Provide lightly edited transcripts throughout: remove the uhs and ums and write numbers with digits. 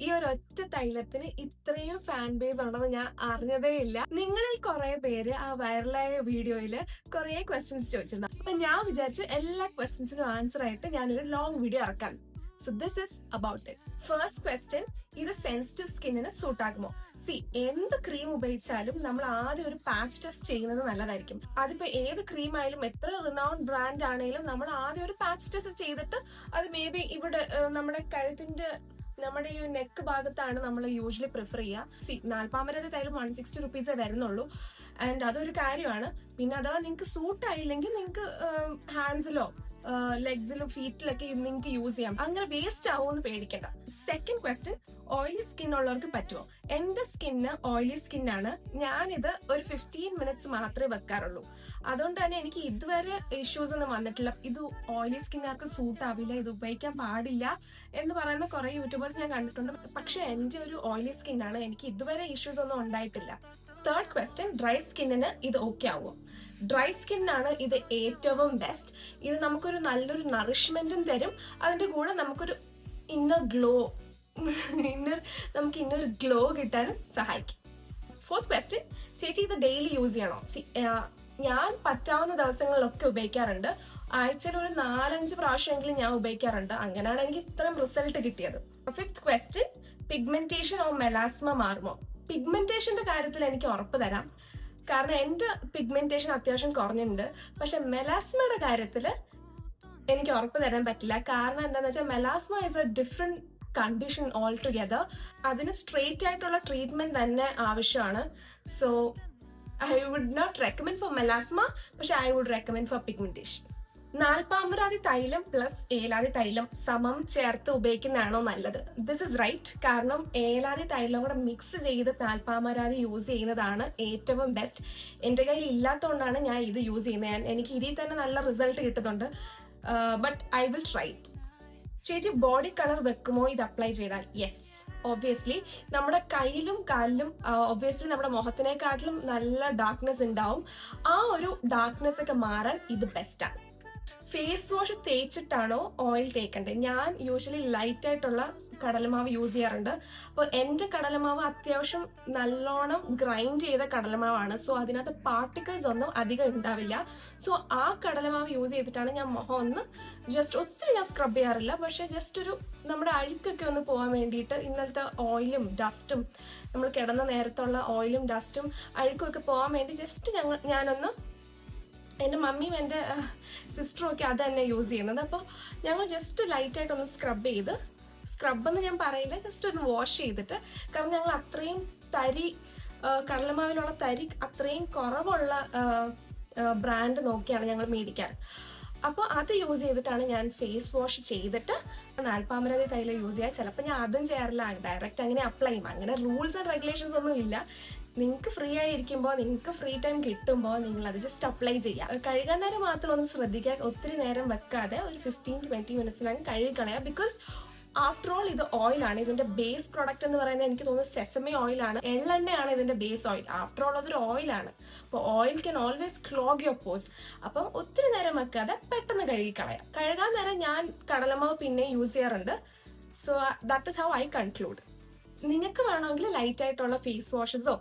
ഈ ഒരു ഒറ്റ തൈലത്തിന് ഇത്രയും ഫാൻ ബേസ് ഉണ്ടെന്ന് ഞാൻ അറിഞ്ഞതേ ഇല്ല. നിങ്ങളിൽ കുറെ പേര് ആ വൈറലായ വീഡിയോയില് കുറെ ക്വസ്റ്റ്യൻസ് ചോദിച്ചിരുന്നു. അപ്പൊ ഞാൻ വിചാരിച്ചു എല്ലാ ക്വസ്റ്റ്യൻസിനും ആൻസർ ആയിട്ട് ഞാനൊരു ലോങ് വീഡിയോ ഇറക്കാം. So this is about it. First question, ഇത് സെൻസിറ്റീവ് സ്കിന്നിന് സൂട്ട് ആകുമോ? എന്ത് ക്രീം ഉപയോഗിച്ചാലും നമ്മൾ ആദ്യം ഒരു പാച്ച് ടെസ്റ്റ് ചെയ്യുന്നത് നല്ലതായിരിക്കും. അതിപ്പോ ഏത് ക്രീം ആയാലും എത്ര റിനൗണ്ട് ബ്രാൻഡ് ആണെങ്കിലും നമ്മൾ ആദ്യം ഒരു പാച്ച് ടെസ്റ്റ് ചെയ്തിട്ട് അത് മേ ബി ഇവിടെ നമ്മുടെ കഴുത്തിന്റെ നമ്മുടെ ഈ നെക്ക് ഭാഗത്താണ് നമ്മൾ യൂഷ്വലി പ്രിഫർ ചെയ്യുക. നാൽപ്പാമരാതി തൈലം 160 rupees വരുന്നുള്ളൂ. ആൻഡ് അതൊരു കാര്യമാണ്. പിന്നെ അഥവാ നിങ്ങൾക്ക് സൂട്ട് ആയില്ലെങ്കിൽ നിങ്ങൾക്ക് ഹാൻഡ്സിലോ ലെഗ്സിലും ഫീറ്റിലൊക്കെ നിങ്ങൾക്ക് യൂസ് ചെയ്യാം. അങ്ങനെ വേസ്റ്റ് ആവുമെന്ന് പേടിക്കണ്ട. സെക്കൻഡ് ക്വസ്റ്റ്യൻ, ഓയിലി സ്കിൻ ഉള്ളവർക്ക് പറ്റുമോ? എന്റെ സ്കിന്ന് ഓയിലി സ്കിന്നാണ്. ഞാനിത് ഒരു 15 minutes മാത്രമേ വെക്കാറുള്ളൂ. അതുകൊണ്ട് തന്നെ എനിക്ക് ഇതുവരെ ഇഷ്യൂസ് ഒന്നും വന്നിട്ടില്ല. ഇത് ഓയിലി സ്കിന്നുകാർക്ക് സൂട്ട് ആവില്ല, ഇത് ഉപയോഗിക്കാൻ പാടില്ല എന്ന് പറയുന്ന കുറെ യൂട്യൂബേഴ്സ് ഞാൻ കണ്ടിട്ടുണ്ട്. പക്ഷെ എന്റെ ഒരു ഓയിലി സ്കിന്നാണ്, എനിക്ക് ഇതുവരെ ഇഷ്യൂസ് ഒന്നും ഉണ്ടായിട്ടില്ല. തേർഡ് ക്വസ്റ്റ്യൻ, ഡ്രൈ സ്കിന്നിന് ഇത് ഓക്കെ ആവുമോ? ഡ്രൈ സ്കിന്നാണ് ഇത് ഏറ്റവും ബെസ്റ്റ്. ഇത് നമുക്കൊരു നല്ലൊരു നറിഷ്മെന്റും തരും. അതിന്റെ കൂടെ നമുക്കൊരു നമുക്ക് ഇന്നൊരു ഗ്ലോ കിട്ടാനും സഹായിക്കും. ഫോർത്ത് ക്വസ്റ്റ്യൻ, ചേച്ചി ഇത് ഡെയിലി യൂസ് ചെയ്യണോ? ഞാൻ പറ്റാവുന്ന ദിവസങ്ങളിലൊക്കെ ഉപയോഗിക്കാറുണ്ട്. ആഴ്ചയിൽ ഒരു 4-5 പ്രാവശ്യമെങ്കിലും ഞാൻ ഉപയോഗിക്കാറുണ്ട്. അങ്ങനെയാണ് എനിക്ക് ഇത്രയും റിസൾട്ട് കിട്ടിയത്. Fifth question, pigmentation or melasma മാറുമോ? പിഗ്മെന്റേഷന്റെ കാര്യത്തിൽ എനിക്ക് ഉറപ്പ് തരാം. കാരണം എന്റെ പിഗ്മെന്റേഷൻ അത്യാവശ്യം കുറഞ്ഞിട്ടുണ്ട്. പക്ഷെ മെലാസ്മയുടെ കാര്യത്തിൽ എനിക്ക് ഉറപ്പ് തരാൻ പറ്റില്ല. കാരണം എന്താണെന്ന് വെച്ചാൽ melasma is A different condition all together. അതിന് സ്ട്രെയിറ്റ് ആയിട്ടുള്ള ട്രീറ്റ്മെന്റ് തന്നെ ആവശ്യമാണ്. So I would not recommend for melasma, പക്ഷെ I would recommend for pigmentation. Nalpamaradi തൈലം പ്ലസ് ഏലാതി തൈലം സമം ചേർത്ത് ഉപയോഗിക്കുന്നതാണോ നല്ലത്? This is right. കാരണം ഏലാതി തൈലം കൂടെ മിക്സ് ചെയ്ത് നാൽപ്പാമരാതി യൂസ് ചെയ്യുന്നതാണ് ഏറ്റവും ബെസ്റ്റ്. എൻ്റെ കയ്യിൽ ഇല്ലാത്തതുകൊണ്ടാണ് ഞാൻ ഇത് യൂസ് ചെയ്യുന്നത്. എനിക്ക് ഇതിൽ തന്നെ നല്ല റിസൾട്ട് കിട്ടുന്നുണ്ട്. But I will try it. ചേച്ചി ബോഡി കളർ വെക്കുമോ ഇത് അപ്ലൈ ചെയ്താൽ? Yes, obviously. നമ്മുടെ കയ്യിലും കാലിലും ഒബ്വിയസ്ലി നമ്മുടെ മുഖത്തിനെക്കാട്ടിലും നല്ല ഡാർക്ക്നെസ് ഉണ്ടാവും. ആ ഒരു ഡാർക്ക്നെസ് ഒക്കെ മാറാൻ ഇത് ബെസ്റ്റാണ്. ഫേസ് വാഷ് തേച്ചിട്ടാണോ ഓയിൽ തേക്കണ്ടേ? ഞാൻ യൂഷ്വലി ലൈറ്റ് ആയിട്ടുള്ള കടലമാവ് യൂസ് ചെയ്യാറുണ്ട്. അപ്പോൾ എൻ്റെ കടലമാവ് അത്യാവശ്യം നല്ലോണം ഗ്രൈൻഡ് ചെയ്ത കടലമാവാണ്. സോ അതിനകത്ത് പാർട്ടിക്കിൾസ് ഒന്നും അധികം ഉണ്ടാവില്ല. സോ ആ കടലമാവ് യൂസ് ചെയ്തിട്ടാണ് ഞാൻ മുഖം ഒന്ന് ജസ്റ്റ്, ഒത്തിരി ഞാൻ സ്ക്രബ് ചെയ്യാറില്ല, പക്ഷെ ജസ്റ്റ് ഒരു നമ്മുടെ അഴുക്കൊക്കെ ഒന്ന് പോകാൻ വേണ്ടിയിട്ട് ഇന്നലത്തെ ഓയിലും ഡസ്റ്റും നമ്മൾ കിടന്ന നേരത്തുള്ള ഓയിലും ഡസ്റ്റും അഴുക്കും ഒക്കെ പോകാൻ വേണ്ടി ജസ്റ്റ് ഞാനൊന്ന്, എൻ്റെ മമ്മിയും എൻ്റെ സിസ്റ്ററും ഒക്കെ അത് തന്നെ യൂസ് ചെയ്യുന്നത്. അപ്പോൾ ഞങ്ങൾ ജസ്റ്റ് ലൈറ്റായിട്ടൊന്ന് സ്ക്രബ് ചെയ്ത്, സ്ക്രബെന്ന് ഞാൻ പറയില്ല, ജസ്റ്റ് ഒന്ന് വാഷ് ചെയ്തിട്ട്, കാരണം ഞങ്ങൾ അത്രയും തരി കടലമാവിലുള്ള തരി അത്രയും കുറവുള്ള ബ്രാൻഡ് നോക്കിയാണ് ഞങ്ങൾ മേടിക്കാറ്. അപ്പോൾ അത് യൂസ് ചെയ്തിട്ടാണ് ഞാൻ ഫേസ് വാഷ് ചെയ്തിട്ട് നാൽപ്പാമരാതി തൈലം യൂസ് ചെയ്യുക. ചിലപ്പോൾ ഞാൻ അതും ചെയ്യാറില്ല, ഡയറക്റ്റ് അങ്ങനെ അപ്ലൈ ചെയ്യും. അങ്ങനെ റൂൾസ് ആൻഡ് റെഗുലേഷൻസ് ഒന്നും ഇല്ല. നിങ്ങൾക്ക് ഫ്രീ ആയിരിക്കുമ്പോൾ, നിങ്ങൾക്ക് ഫ്രീ ടൈം കിട്ടുമ്പോൾ നിങ്ങൾ അത് ജസ്റ്റ് അപ്ലൈ ചെയ്യുക. കഴുകാൻ നേരം മാത്രം ഒന്ന് ശ്രദ്ധിക്കുക, ഒത്തിരി നേരം വെക്കാതെ ഒരു 15-20 മിനിറ്റ്സിനകം കഴുകിക്കളയുക. ബിക്കോസ് ആഫ്റ്റർ ഓൾ ഇത് ഓയിലാണ്. ഇതിന്റെ ബേസ് പ്രൊഡക്റ്റ് എന്ന് പറയുന്നത് എനിക്ക് തോന്നുന്നു സെസമി ഓയിലാണ്. എള്ളെണ്ണയാണ് ഇതിന്റെ ബേസ് ഓയിൽ. ആഫ്റ്റർ ഓൾ അതൊരു ഓയിലാണ്. അപ്പോൾ oil can always clog your pores. അപ്പം ഒത്തിരി നേരം വെക്കാതെ പെട്ടെന്ന് കഴുകിക്കളയാം. കഴുകാൻ നേരം ഞാൻ കടലമാവ് പിന്നെ യൂസ് ചെയ്യാറുണ്ട്. So that is how I conclude. നിങ്ങൾക്ക് വേണമെങ്കിൽ ലൈറ്റ് ആയിട്ടുള്ള ഫേസ് വാഷസോ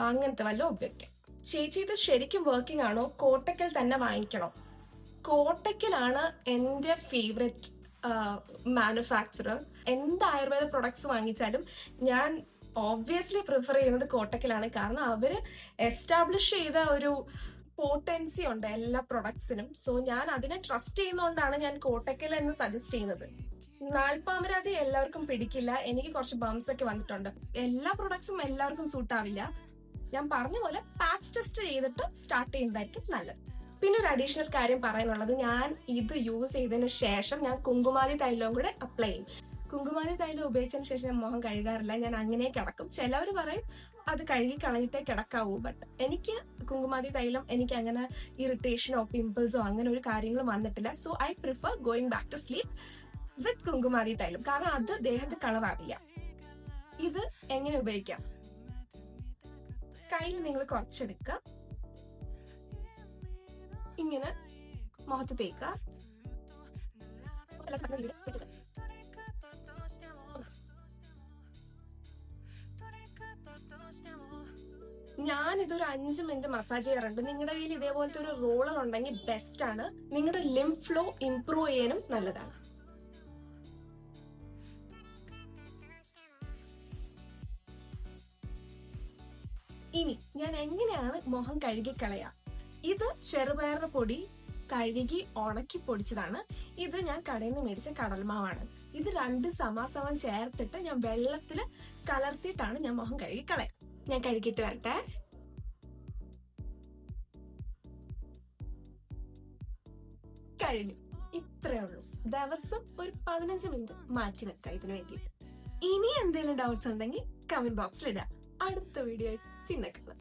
അങ്ങനത്തെ വല്ലതും ഉപയോഗിക്കാം. ചേച്ചി ഇത് ശരിക്കും വർക്കിംഗ് ആണോ? കോട്ടക്കൽ തന്നെ വാങ്ങിക്കണോ? കോട്ടക്കലാണ് എൻ്റെ ഫേവറേറ്റ് മാനുഫാക്ചറർ. എന്ത് ആയുർവേദ പ്രൊഡക്ട്സ് വാങ്ങിച്ചാലും ഞാൻ ഓബ്വിയസ്ലി പ്രിഫർ ചെയ്യുന്നത് കോട്ടക്കലാണ്. കാരണം അവര് എസ്റ്റാബ്ലിഷ് ചെയ്ത ഒരു പോട്ടൻസി ഉണ്ട് എല്ലാ പ്രൊഡക്ട്സിനും. സോ ഞാൻ അതിനെ ട്രസ്റ്റ് ചെയ്യുന്നതുകൊണ്ടാണ് ഞാൻ കോട്ടക്കൽ എന്ന് സജസ്റ്റ് ചെയ്യുന്നത്. നാൽപ്പാമരാതി എല്ലാവർക്കും പിടിക്കില്ല. എനിക്ക് കുറച്ച് ബംസ് ഒക്കെ വന്നിട്ടുണ്ട്. എല്ലാ പ്രൊഡക്ട്സും എല്ലാവർക്കും സൂട്ട് ആവില്ല. ഞാൻ പറഞ്ഞ പോലെ പാച്ച് ടെസ്റ്റ് ചെയ്തിട്ട് സ്റ്റാർട്ട് ചെയ്യുന്നതായിരിക്കും നല്ലത്. പിന്നെ ഒരു അഡീഷണൽ കാര്യം പറയാനുള്ളത്, ഞാൻ ഇത് യൂസ് ചെയ്തതിന് ശേഷം ഞാൻ കുങ്കുമാതി തൈലവും കൂടെ അപ്ലൈ ചെയ്യും. കുങ്കുമാതി തൈലം ഉപയോഗിച്ചതിന് ശേഷം ഞാൻ മുഖം കഴുകാറില്ല, ഞാൻ അങ്ങനെ കിടക്കും. ചിലവർ പറയും അത് കഴുകി കളഞ്ഞിട്ടേ കിടക്കാവൂ. ബട്ട് എനിക്ക് കുങ്കുമാതി തൈലം എനിക്ക് അങ്ങനെ ഇറിറ്റേഷനോ പിമ്പിൾസോ അങ്ങനെ ഒരു കാര്യങ്ങളും വന്നിട്ടില്ല. So I prefer going back to sleep with Kumkumadi തൈലം. കാരണം അത് ദേഹത്ത് കളറാവില്ല. ഇത് എങ്ങനെ ഉപയോഗിക്കാം? കയ്യിൽ നിങ്ങൾ കുറച്ചെടുക്കുക, ഇങ്ങനെ മുഖത്ത് തേക്കുക. ഞാനിതൊരു 5 മിനിറ്റ് മസാജ് ചെയ്യാറുണ്ട്. നിങ്ങളുടെ കയ്യിൽ ഇതേപോലത്തെ ഒരു റോളർ ഉണ്ടെങ്കിൽ ബെസ്റ്റ് ആണ്. നിങ്ങളുടെ ലിംഫ് ഫ്ലോ ഇംപ്രൂവ് ചെയ്യാനും നല്ലതാണ്. ഇനി ഞാൻ എങ്ങനെയാണ് മുഖം കഴുകിക്കളയാ? ഇത് ചെറുപയർ പൊടി കഴുകി ഉണക്കി പൊടിച്ചതാണ്. ഇത് ഞാൻ കടയിൽ നിന്ന് മേടിച്ച കടൽമാവാണ്. ഇത് 2 സമാസമം ചേർത്തിട്ട് ഞാൻ വെള്ളത്തിൽ കലർത്തിയിട്ടാണ് ഞാൻ മുഖം കഴുകിക്കളയാം. ഞാൻ കഴുകിയിട്ട് വരട്ടെ. കഴിഞ്ഞു. ഇത്രേ ഉള്ളൂ. ദിവസം ഒരു 15 മിനിറ്റ് മാറ്റി വെക്കാം ഇതിന് വേണ്ടിയിട്ട്. ഇനി എന്തെങ്കിലും ഡൗട്ട്സ് ഉണ്ടെങ്കിൽ കമന്റ് ബോക്സിൽ ഇടാം. അടുത്ത വീഡിയോ പിന്നെ കാണാം.